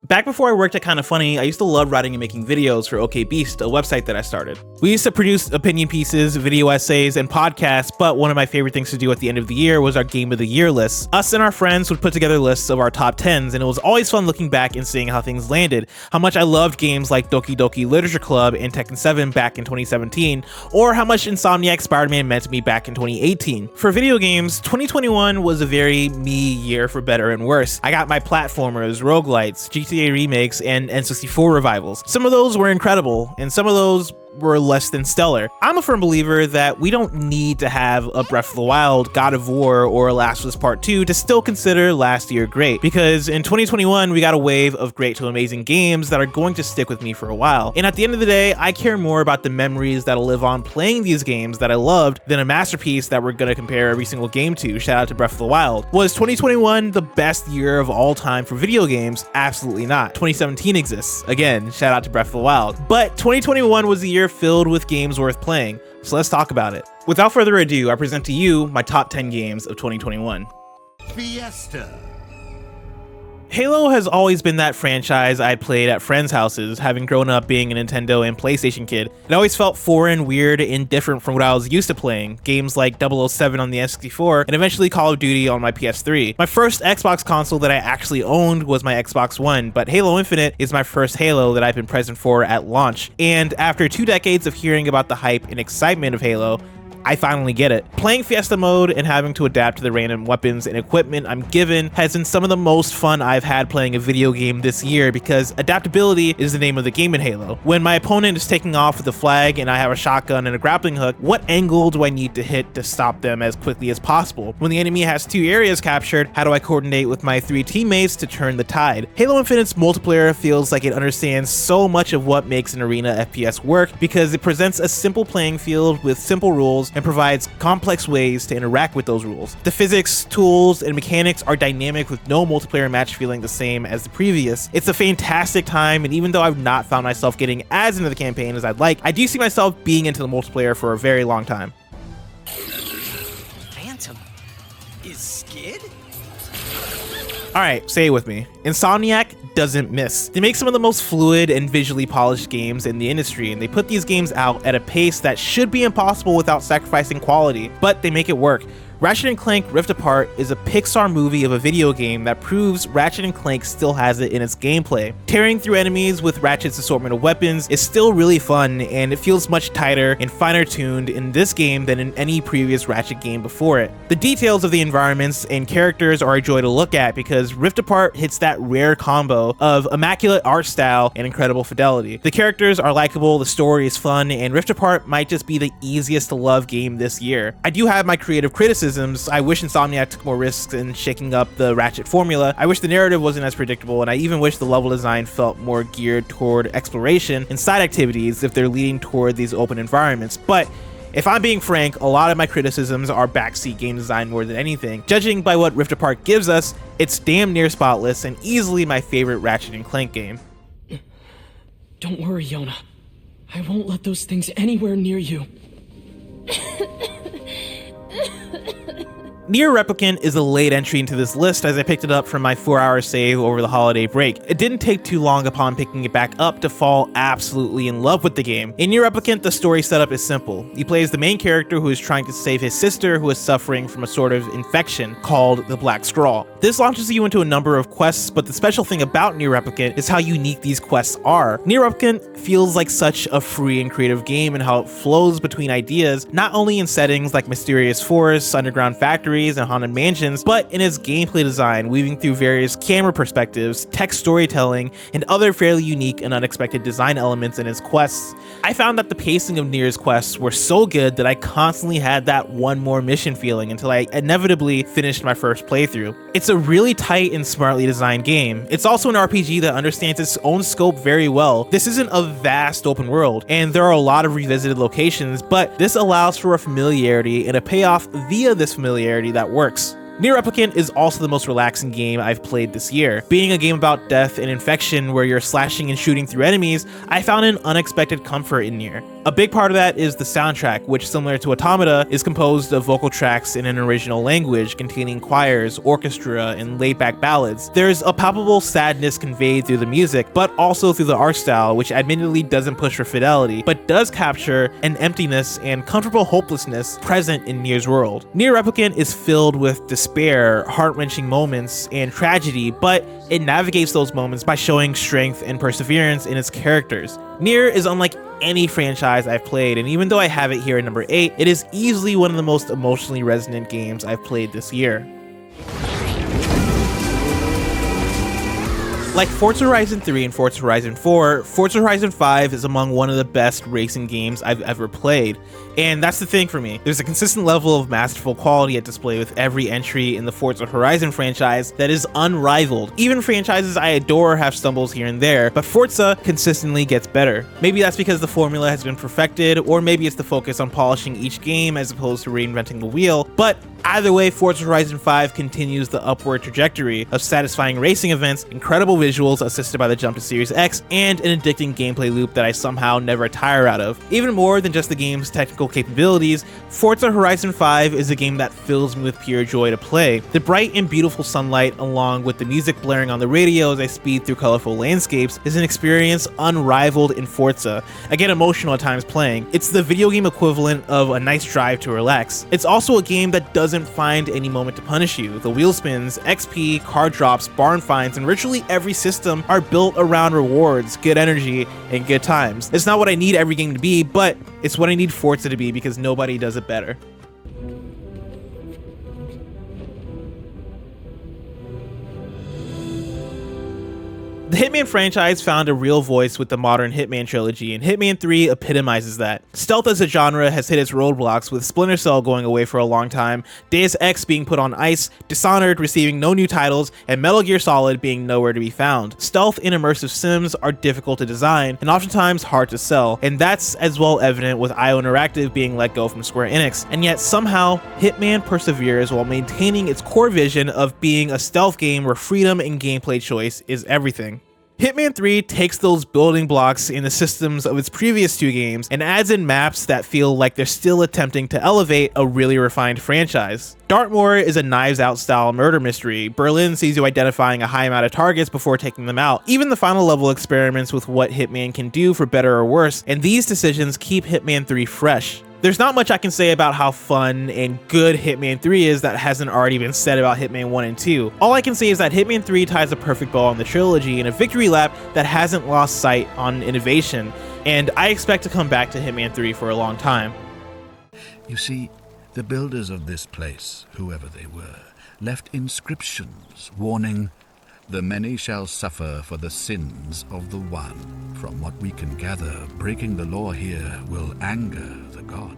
Back before I worked at Kinda Funny, I used to love writing and making videos for OK Beast, a website that I started. We used to produce opinion pieces, video essays, and podcasts, but one of my favorite things to do at the end of the year was our Game of the Year lists. Us and our friends would put together lists of our top 10s, and it was always fun looking back and seeing how things landed, how much I loved games like Doki Doki Literature Club and Tekken 7 back in 2017, or how much Insomniac Spider-Man meant to me back in 2018. For video games, 2021 was a very me year for better and worse. I got my platformers, roguelites, GTA remakes, and N64 revivals. Some of those were incredible, and some of those were less than stellar. I'm a firm believer that we don't need to have a Breath of the Wild, God of War, or Last of Us Part 2 to still consider last year great, because in 2021 we got a wave of great to amazing games that are going to stick with me for a while. And at the end of the day, I care more about the memories that'll live on playing these games that I loved than a masterpiece that we're gonna compare every single game to. Shout out to Breath of the Wild. Was 2021 the best year of all time for video games? Absolutely not. 2017 exists. Again, shout out to Breath of the Wild. But 2021 was the year filled with games worth playing, so let's talk about it. Without further ado, I present to you my top 10 games of 2021. Fiesta. Halo has always been that franchise I'd played at friends' houses, having grown up being a Nintendo and PlayStation kid. It always felt foreign, weird, and different from what I was used to playing, games like 007 on the N64, and eventually Call of Duty on my PS3. My first Xbox console that I actually owned was my Xbox One, but Halo Infinite is my first Halo that I've been present for at launch. And after 2 decades of hearing about the hype and excitement of Halo, I finally get it. Playing Fiesta mode and having to adapt to the random weapons and equipment I'm given has been some of the most fun I've had playing a video game this year, because adaptability is the name of the game in Halo. When my opponent is taking off with a flag and I have a shotgun and a grappling hook, what angle do I need to hit to stop them as quickly as possible? When the enemy has 2 areas captured, how do I coordinate with my 3 teammates to turn the tide? Halo Infinite's multiplayer feels like it understands so much of what makes an arena FPS work, because it presents a simple playing field with simple rules and provides complex ways to interact with those rules. The physics, tools, and mechanics are dynamic, with no multiplayer match feeling the same as the previous. It's a fantastic time, and even though I've not found myself getting as into the campaign as I'd like, I do see myself being into the multiplayer for a very long time. Phantom is Skid? Alright, say it with me. Insomniac doesn't miss. They make some of the most fluid and visually polished games in the industry, and they put these games out at a pace that should be impossible without sacrificing quality, but they make it work. Ratchet & Clank Rift Apart is a Pixar movie of a video game that proves Ratchet & Clank still has it in its gameplay. Tearing through enemies with Ratchet's assortment of weapons is still really fun, and it feels much tighter and finer tuned in this game than in any previous Ratchet game before it. The details of the environments and characters are a joy to look at, because Rift Apart hits that rare combo of immaculate art style and incredible fidelity. The characters are likable, the story is fun, and Rift Apart might just be the easiest to love game this year. I do have my creative criticisms. I wish Insomniac took more risks in shaking up the Ratchet formula. I wish the narrative wasn't as predictable, and I even wish the level design felt more geared toward exploration and side activities if they're leading toward these open environments. But if I'm being frank, a lot of my criticisms are backseat game design more than anything. Judging by what Rift Apart gives us, it's damn near spotless and easily my favorite Ratchet & Clank game. Don't worry, Yona. I won't let those things anywhere near you. Nier Replicant is a late entry into this list, as I picked it up from my 4-hour save over the holiday break. It didn't take too long upon picking it back up to fall absolutely in love with the game. In Nier Replicant, the story setup is simple. You play as the main character who is trying to save his sister, who is suffering from a sort of infection called the Black Scrawl. This launches you into a number of quests, but the special thing about Nier Replicant is how unique these quests are. Nier Replicant feels like such a free and creative game, and how it flows between ideas, not only in settings like mysterious forests, underground factories, and haunted mansions, but in its gameplay design, weaving through various camera perspectives, text storytelling, and other fairly unique and unexpected design elements in its quests. I found that the pacing of Nier's quests were so good that I constantly had that one more mission feeling until I inevitably finished my first playthrough. It's a really tight and smartly designed game. It's also an RPG that understands its own scope very well. This isn't a vast open world, and there are a lot of revisited locations, but this allows for a familiarity and a payoff via this familiarity that works. Nier Replicant is also the most relaxing game I've played this year. Being a game about death and infection where you're slashing and shooting through enemies, I found an unexpected comfort in Nier. A big part of that is the soundtrack, which, similar to Automata, is composed of vocal tracks in an original language containing choirs, orchestra, and laid-back ballads. There's a palpable sadness conveyed through the music, but also through the art style, which admittedly doesn't push for fidelity, but does capture an emptiness and comfortable hopelessness present in Nier's world. Nier Replicant is filled with despair, heart-wrenching moments, and tragedy, but it navigates those moments by showing strength and perseverance in its characters. Nier is unlike any franchise I've played, and even though I have it here at number 8, it is easily one of the most emotionally resonant games I've played this year. Like Forza Horizon 3 and Forza Horizon 4, Forza Horizon 5 is among one of the best racing games I've ever played. And that's the thing for me. There's a consistent level of masterful quality at display with every entry in the Forza Horizon franchise that is unrivaled. Even franchises I adore have stumbles here and there, but Forza consistently gets better. Maybe that's because the formula has been perfected, or maybe it's the focus on polishing each game as opposed to reinventing the wheel, but either way, Forza Horizon 5 continues the upward trajectory of satisfying racing events, incredible visuals assisted by the jump to Series X, and an addicting gameplay loop that I somehow never tire out of. Even more than just the game's technical capabilities, Forza Horizon 5 is a game that fills me with pure joy to play. The bright and beautiful sunlight, along with the music blaring on the radio as I speed through colorful landscapes, is an experience unrivaled in Forza. I get emotional at times playing. It's the video game equivalent of a nice drive to relax. It's also a game that doesn't find any moment to punish you. The wheel spins, XP, car drops, barn finds, and virtually every system are built around rewards, good energy, and good times. It's not what I need every game to be, but it's what I need Forza to be because nobody does it better. The Hitman franchise found a real voice with the modern Hitman trilogy, and Hitman 3 epitomizes that. Stealth as a genre has hit its roadblocks, with Splinter Cell going away for a long time, Deus Ex being put on ice, Dishonored receiving no new titles, and Metal Gear Solid being nowhere to be found. Stealth and immersive sims are difficult to design, and oftentimes hard to sell, and that's as well evident with IO Interactive being let go from Square Enix. And yet somehow, Hitman perseveres while maintaining its core vision of being a stealth game where freedom and gameplay choice is everything. Hitman 3 takes those building blocks in the systems of its previous two games and adds in maps that feel like they're still attempting to elevate a really refined franchise. Dartmoor is a Knives Out style murder mystery. Berlin sees you identifying a high amount of targets before taking them out. Even the final level experiments with what Hitman can do for better or worse, and these decisions keep Hitman 3 fresh. There's not much I can say about how fun and good Hitman 3 is that hasn't already been said about Hitman 1 and 2. All I can say is that Hitman 3 ties a perfect bow on the trilogy in a victory lap that hasn't lost sight on innovation, and I expect to come back to Hitman 3 for a long time. You see, the builders of this place, whoever they were, left inscriptions warning, "The many shall suffer for the sins of the one." From what we can gather, breaking the law here will anger the gods.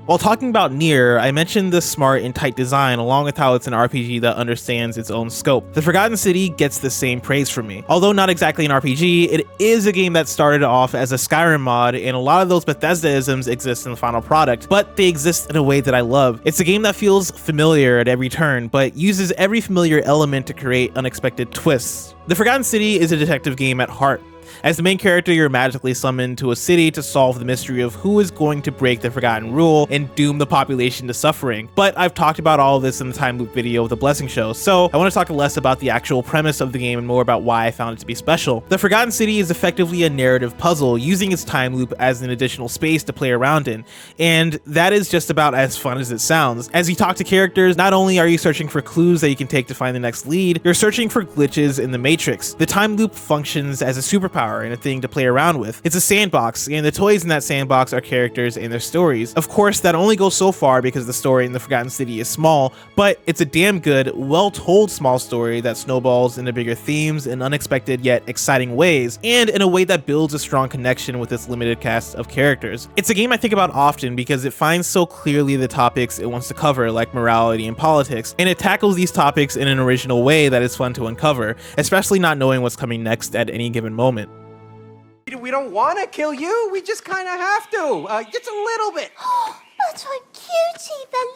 While talking about Nier, I mentioned the smart and tight design along with how it's an RPG that understands its own scope. The Forgotten City gets the same praise from me. Although not exactly an RPG, it is a game that started off as a Skyrim mod, and a lot of those Bethesda-isms exist in the final product, but they exist in a way that I love. It's a game that feels familiar at every turn, but uses every familiar element to create unexpected twists. The Forgotten City is a detective game at heart. As the main character, you're magically summoned to a city to solve the mystery of who is going to break the Forgotten Rule and doom the population to suffering. But I've talked about all of this in the Time Loop video of The Blessing Show, so I want to talk less about the actual premise of the game and more about why I found it to be special. The Forgotten City is effectively a narrative puzzle, using its time loop as an additional space to play around in, and that is just about as fun as it sounds. As you talk to characters, not only are you searching for clues that you can take to find the next lead, you're searching for glitches in the matrix. The time loop functions as a superpower and a thing to play around with. It's a sandbox, and the toys in that sandbox are characters and their stories. Of course, that only goes so far because the story in the Forgotten City is small, but it's a damn good, well-told small story that snowballs into bigger themes in unexpected yet exciting ways, and in a way that builds a strong connection with its limited cast of characters. It's a game I think about often because it finds so clearly the topics it wants to cover, like morality and politics, and it tackles these topics in an original way that is fun to uncover, especially not knowing what's coming next at any given moment. We don't want to kill you, we just kind of have to, just a little bit. Oh, but I'm Cutie, the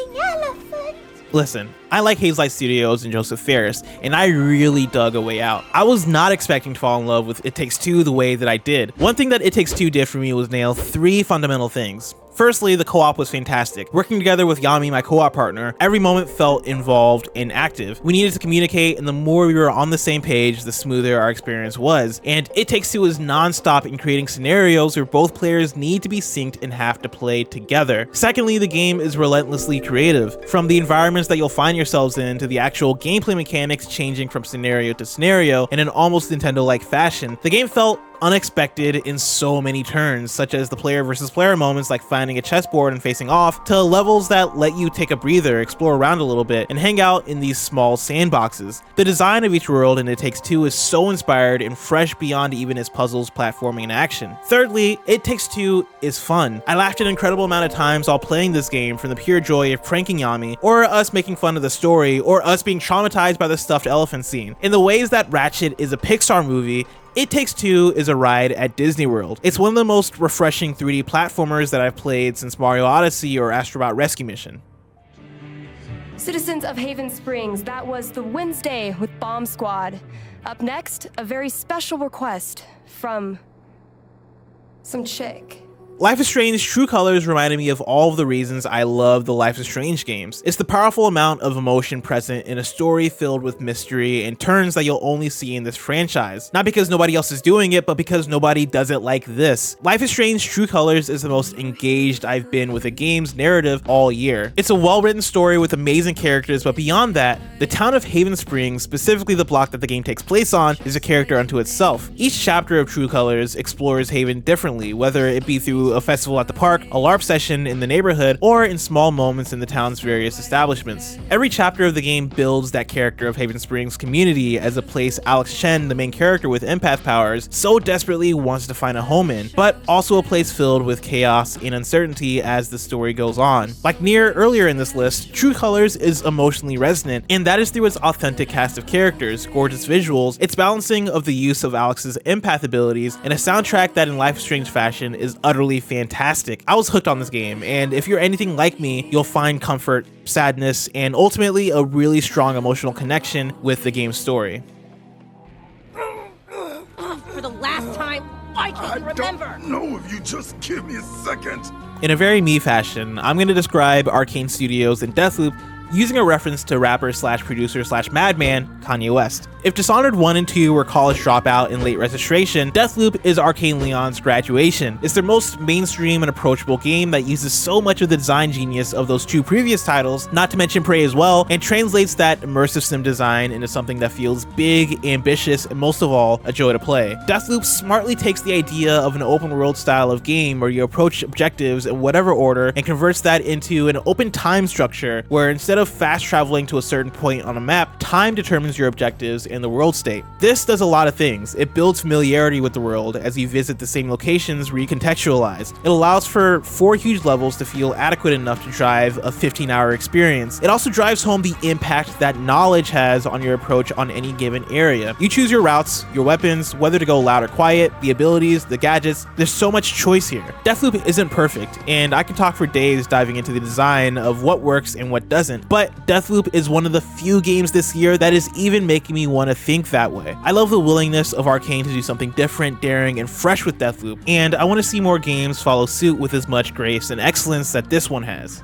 loving elephant. Listen, I like Hazelight Studios and Joseph Fares, and I really dug A Way Out. I was not expecting to fall in love with It Takes Two the way that I did. One thing that It Takes Two did for me was nail 3 fundamental things. Firstly, the co-op was fantastic. Working together with Yami, my co-op partner, every moment felt involved and active. We needed to communicate, and the more we were on the same page, the smoother our experience was. And It Takes Two is non-stop in creating scenarios where both players need to be synced and have to play together. Secondly, the game is relentlessly creative. From the environments that you'll find yourselves in to the actual gameplay mechanics changing from scenario to scenario in an almost Nintendo-like fashion, the game felt unexpected in so many turns, such as the player versus player moments like finding a chessboard and facing off, to levels that let you take a breather, explore around a little bit, and hang out in these small sandboxes. The design of each world in It Takes Two is so inspired and fresh beyond even its puzzles, platforming, and action. Thirdly, It Takes Two is fun. I laughed an incredible amount of times while playing this game, from the pure joy of pranking Yami, or us making fun of the story, or us being traumatized by the stuffed elephant scene. In the ways that Ratchet is a Pixar movie, It Takes Two is a ride at Disney World. It's one of the most refreshing 3D platformers that I've played since Mario Odyssey or Astrobot Rescue Mission. Citizens of Haven Springs, that was the Wednesday with Bomb Squad. Up next, a very special request from some chick. Life is Strange True Colors reminded me of all of the reasons I love the Life is Strange games. It's the powerful amount of emotion present in a story filled with mystery and turns that you'll only see in this franchise. Not because nobody else is doing it, but because nobody does it like this. Life is Strange True Colors is the most engaged I've been with a game's narrative all year. It's a well-written story with amazing characters, but beyond that, the town of Haven Springs, specifically the block that the game takes place on, is a character unto itself. Each chapter of True Colors explores Haven differently, whether it be through a festival at the park, a LARP session in the neighborhood, or in small moments in the town's various establishments. Every chapter of the game builds that character of Haven Springs community as a place Alex Chen, the main character with empath powers, so desperately wants to find a home in, but also a place filled with chaos and uncertainty as the story goes on. Like Nier earlier in this list, True Colors is emotionally resonant, and that is through its authentic cast of characters, gorgeous visuals, its balancing of the use of Alex's empath abilities, and a soundtrack that in Life is Strange fashion is utterly fantastic. I was hooked on this game, and if you're anything like me, you'll find comfort, sadness, and ultimately a really strong emotional connection with the game's story. For the last time, I can't remember. No, if you just give me a second. In a very me fashion, I'm going to describe Arcane Studios and Deathloop using a reference to rapper slash producer slash madman Kanye West. If Dishonored 1 and 2 were College Dropout and Late Registration, Deathloop is Arcane Leon's Graduation. It's their most mainstream and approachable game that uses so much of the design genius of those 2 previous titles, not to mention Prey as well, and translates that immersive sim design into something that feels big, ambitious, and most of all, a joy to play. Deathloop smartly takes the idea of an open world style of game where you approach objectives in whatever order and converts that into an open time structure where instead of fast traveling to a certain point on a map, time determines your objectives in the world state. This does a lot of things. It builds familiarity with the world as you visit the same locations recontextualized. It allows for 4 huge levels to feel adequate enough to drive a 15-hour experience. It also drives home the impact that knowledge has on your approach on any given area. You choose your routes, your weapons, whether to go loud or quiet, the abilities, the gadgets. There's so much choice here. Deathloop isn't perfect, and I can talk for days diving into the design of what works and what doesn't, but Deathloop is one of the few games this year that is even making me want to think that way. I love the willingness of Arcane to do something different, daring, and fresh with Deathloop, and I want to see more games follow suit with as much grace and excellence that this one has.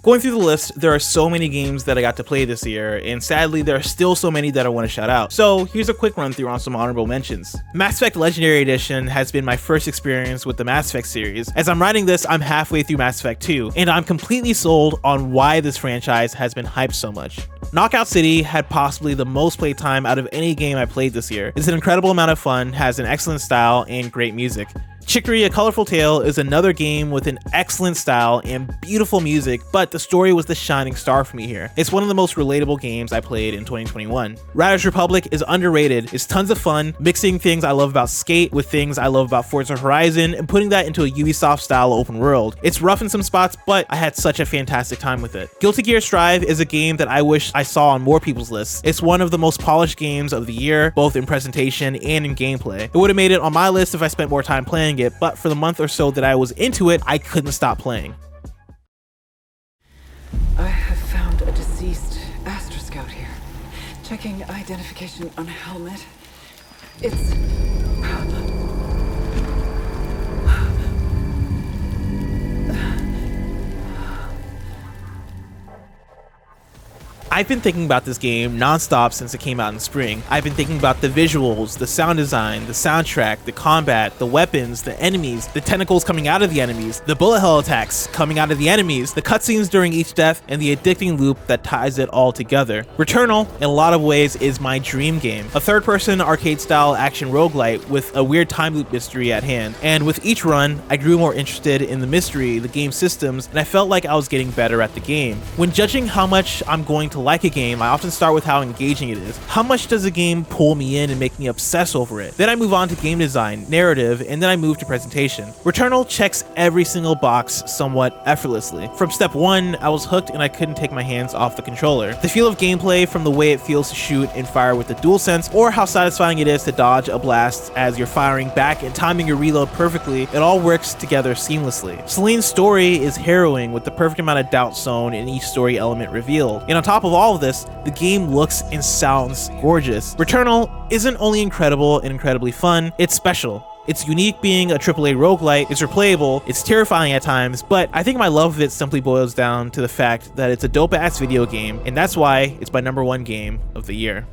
Going through the list, there are so many games that I got to play this year, and sadly there are still so many that I want to shout out. So here's a quick run through on some honorable mentions. Mass Effect Legendary Edition has been my first experience with the Mass Effect series. As I'm writing this, I'm halfway through Mass Effect 2, and I'm completely sold on why this franchise has been hyped so much. Knockout City had possibly the most playtime out of any game I played this year. It's an incredible amount of fun, has an excellent style, and great music. Chicory, A Colorful Tale is another game with an excellent style and beautiful music, but the story was the shining star for me here. It's one of the most relatable games I played in 2021. Riders Republic is underrated. It's tons of fun, mixing things I love about Skate with things I love about Forza Horizon and putting that into a Ubisoft style open world. It's rough in some spots, but I had such a fantastic time with it. Guilty Gear Strive is a game that I wish I saw on more people's lists. It's one of the most polished games of the year, both in presentation and in gameplay. It would have made it on my list if I spent more time playing it, but for the month or so that I was into it, I couldn't stop playing. I have found Checking identification on helmet. It's... I've been thinking about this game non-stop since it came out in spring. I've been thinking about the visuals, the sound design, the soundtrack, the combat, the weapons, the enemies, the tentacles coming out of the enemies, the bullet hell attacks coming out of the enemies, the cutscenes during each death, and the addicting loop that ties it all together. Returnal, in a lot of ways, is my dream game. A third-person arcade-style action roguelite with a weird time loop mystery at hand. And with each run, I grew more interested in the mystery, the game systems, and I felt like I was getting better at the game. When judging how much I'm going to like a game, I often start with how engaging it is. How much does a game pull me in and make me obsess over it? Then I move on to game design, narrative, and then I move to presentation. Returnal checks every single box somewhat effortlessly. From step 1, I was hooked and I couldn't take my hands off the controller. The feel of gameplay, from the way it feels to shoot and fire with the DualSense, or how satisfying it is to dodge a blast as you're firing back and timing your reload perfectly, it all works together seamlessly. Celine's story is harrowing, with the perfect amount of doubt sown in each story element revealed. And on top of all of this, the game looks and sounds gorgeous. Returnal isn't only incredible and incredibly fun, it's special. It's unique being a AAA roguelite, it's replayable, it's terrifying at times, but I think my love of it simply boils down to the fact that it's a dope-ass video game, and that's why it's my #1 game of the year.